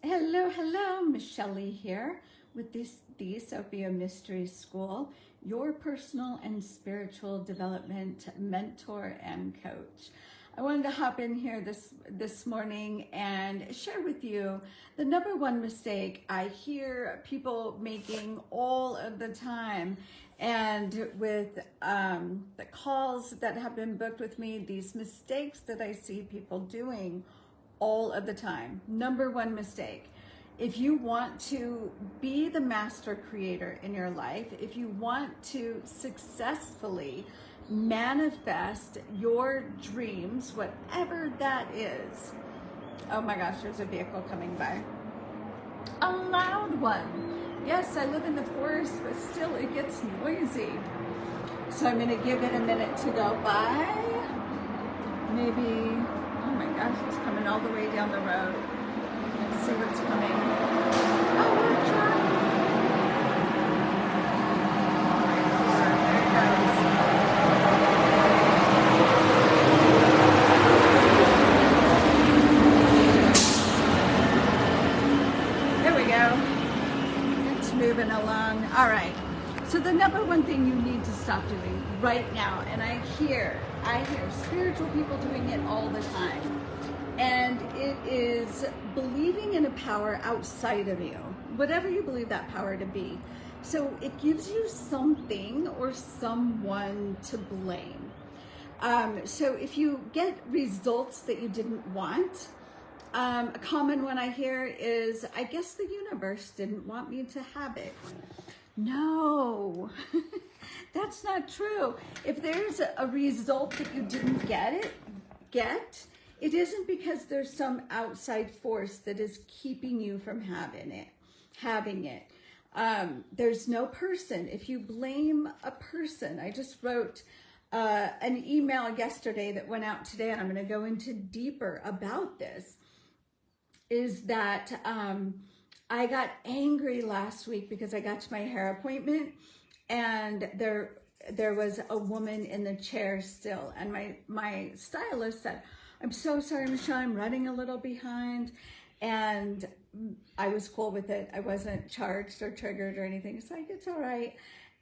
Hello, hello, Michelle here with the Sophia Mystery School, your personal and spiritual development mentor and coach. I wanted to hop in here this morning and share with you the number one mistake I hear people making all of the time. And with the calls that have been booked with me, these mistakes that I see people doing all of the time. Number one mistake. If you want to be the master creator in your life, if you want to successfully manifest your dreams, whatever that is. Oh my gosh, there's a vehicle coming by. A loud one. Yes, I live in the forest, but still it gets noisy. So I'm gonna give it a minute to go by. Maybe, oh my gosh, it's coming all the way down the road. Let's see what's coming. Oh, we're driving. There we go. It's moving along. All right. So the number one thing you need to stop doing right now, and I hear spiritual people doing it all the time, and it is believing in a power outside of you, whatever you believe that power to be. So it gives you something or someone to blame. So if you get results that you didn't want, a common one I hear is, I guess the universe didn't want me to have it. No, that's not true. If there's a result that you didn't get, it isn't because there's some outside force that is keeping you from having it. There's no person. If you blame a person, I just wrote an email yesterday that went out today, and I'm going to go into deeper about this, is that I got angry last week because I got to my hair appointment and there was a woman in the chair still, and my stylist said, "I'm so sorry, Michelle, I'm running a little behind." And I was cool with it. I wasn't charged or triggered or anything. It's like, it's all right.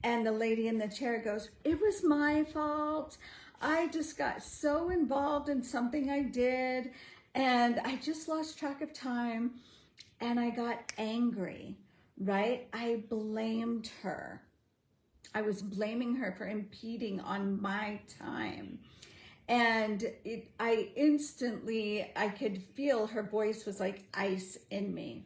And the lady in the chair goes, "It was my fault. I just got so involved in something I did and I just lost track of time." And I got angry, right? I blamed her. I was blaming her for impeding on my time. And I could feel her voice was like ice in me.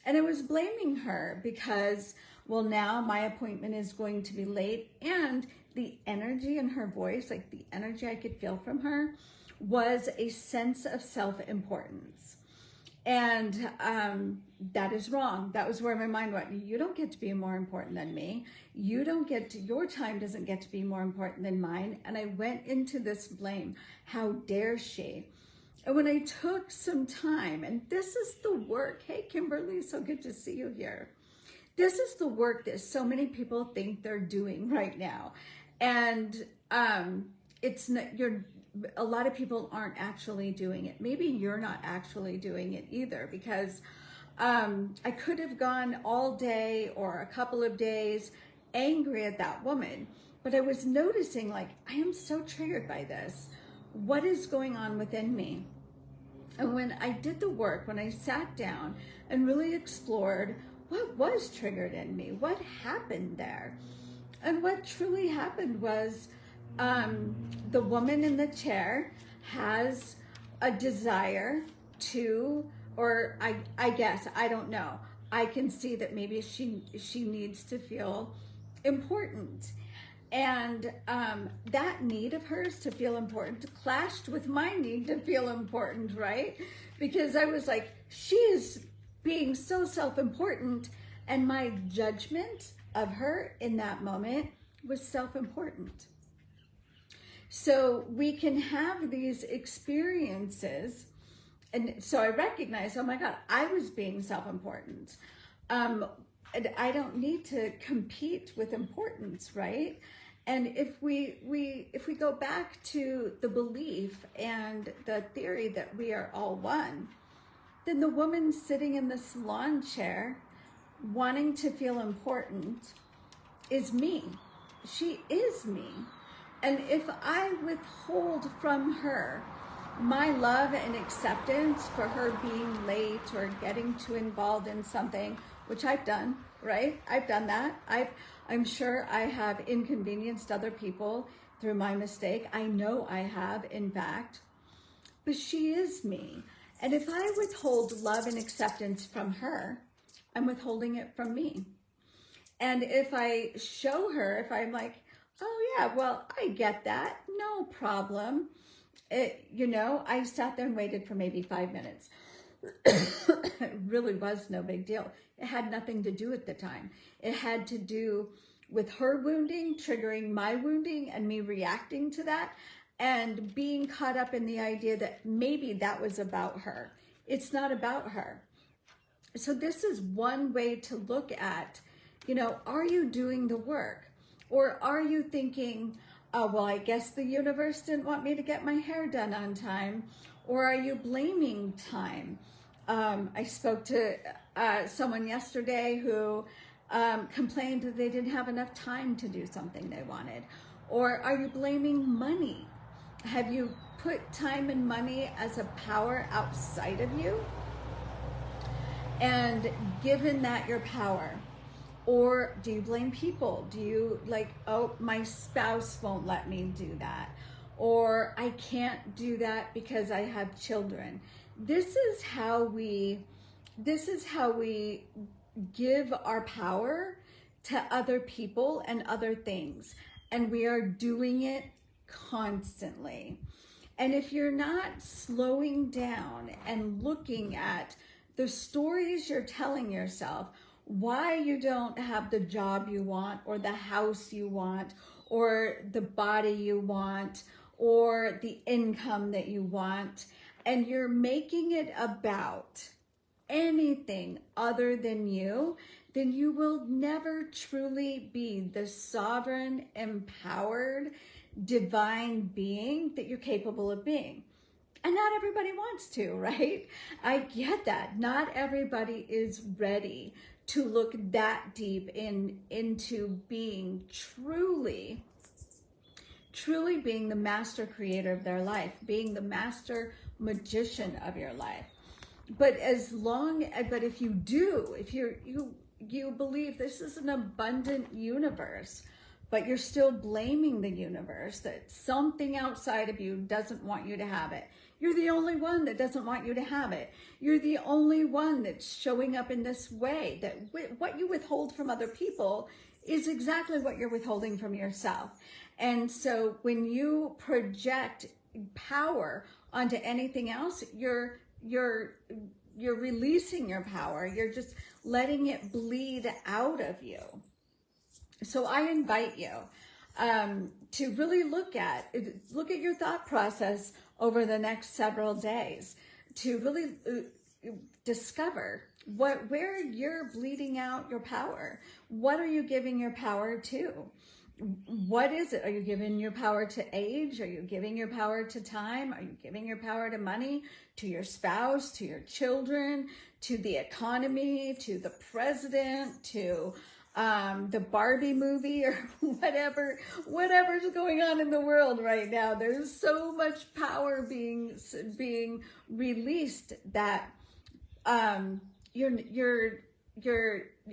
And I was blaming her because, well, now my appointment is going to be late. And the energy in her voice, like the energy I could feel from her, was a sense of self-importance. And that is wrong. That was where my mind went. You don't get to be more important than me. Your time doesn't get to be more important than mine. And I went into this blame. How dare she? And when I took some time, and this is the work. Hey, Kimberly, so good to see you here. This is the work that so many people think they're doing right now. And it's not, a lot of people aren't actually doing it. Maybe you're not actually doing it either, because I could have gone all day or a couple of days angry at that woman, but I was noticing, like, I am so triggered by this. What is going on within me? And when I did the work, when I sat down and really explored what was triggered in me, what happened there, and what truly happened was, the woman in the chair has a desire to, or I guess, I don't know. I can see that maybe she needs to feel important. And that need of hers to feel important clashed with my need to feel important, right? Because I was like, she is being so self-important, and my judgment of her in that moment was self-important. So we can have these experiences, and so I recognized, oh my God, I was being self-important. And I don't need to compete with importance, right? And if we go back to the belief and the theory that we are all one, then the woman sitting in the salon chair wanting to feel important is me. She is me. And if I withhold from her my love and acceptance for her being late or getting too involved in something, which I've done, right? I've done that. I'm sure I have inconvenienced other people through my mistake. I know I have, in fact, but she is me. And if I withhold love and acceptance from her, I'm withholding it from me. And if I show her, if I'm like, oh yeah, well, I get that, no problem. I sat there and waited for maybe 5 minutes. It really was no big deal. It had nothing to do at the time. It had to do with her wounding, triggering my wounding, and me reacting to that, and being caught up in the idea that maybe that was about her. It's not about her. So this is one way to look at, are you doing the work? Or are you thinking, well, I guess the universe didn't want me to get my hair done on time? Or are you blaming time? I spoke to someone yesterday who complained that they didn't have enough time to do something they wanted. Or are you blaming money? Have you put time and money as a power outside of you and given that your power? Or do you blame people? Do you oh, my spouse won't let me do that, or I can't do that because I have children? This is how we give our power to other people and other things, and we are doing it constantly. And if you're not slowing down and looking at the stories you're telling yourself, why you don't have the job you want, or the house you want, or the body you want, or the income that you want, and you're making it about anything other than you, then you will never truly be the sovereign, empowered, divine being that you're capable of being. And not everybody wants to, right? I get that. Not everybody is ready to look that deep into being truly being the master creator of their life, being the master magician of your life. But if you do, if you believe this is an abundant universe, but you're still blaming the universe that something outside of you doesn't want you to have it. You're the only one that doesn't want you to have it. You're the only one that's showing up in this way, that what you withhold from other people is exactly what you're withholding from yourself. And so when you project power onto anything else, you're releasing your power. You're just letting it bleed out of you. So I invite you to really look at your thought process over the next several days, to really discover where you're bleeding out your power. What are you giving your power to? What is it? Are you giving your power to age? Are you giving your power to time? Are you giving your power to money, to your spouse, to your children, to the economy, to the president, to the Barbie movie, or whatever's going on in the world right now? There's so much power being released that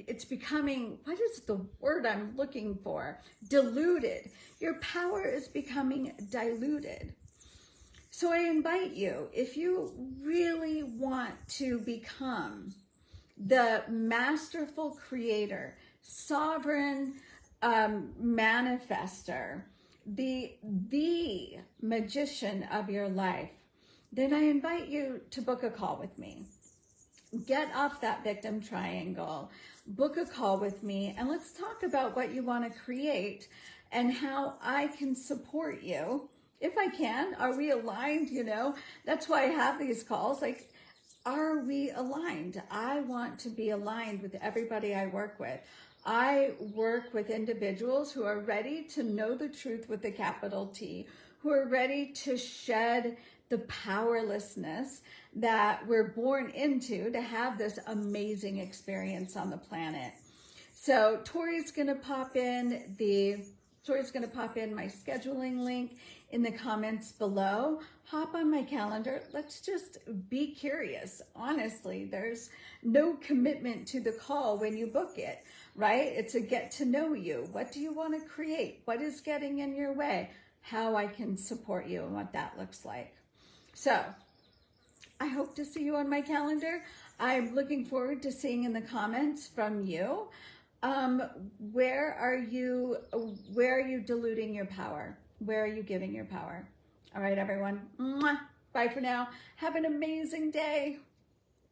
it's becoming, what is the word I'm looking for? Diluted. Your power is becoming diluted. So I invite you, if you really want to become the masterful creator, sovereign manifester, the magician of your life, then I invite you to book a call with me. Get off that victim triangle, book a call with me, and let's talk about what you want to create and how I can support you. If I can, are we aligned? That's why I have these calls. Are we aligned? I want to be aligned with everybody I work with. I work with individuals who are ready to know the truth with a capital T, who are ready to shed the powerlessness that we're born into to have this amazing experience on the planet. So Tori's going to pop in my scheduling link in the comments below. Hop on my calendar. Let's just be curious. Honestly, there's no commitment to the call when you book it, right? It's a get to know you. What do you want to create? What is getting in your way? How I can support you and what that looks like. So I hope to see you on my calendar. I'm looking forward to seeing in the comments from you. Where are you diluting your power? Where are you giving your power? All right, everyone. Mwah. Bye for now. Have an amazing day.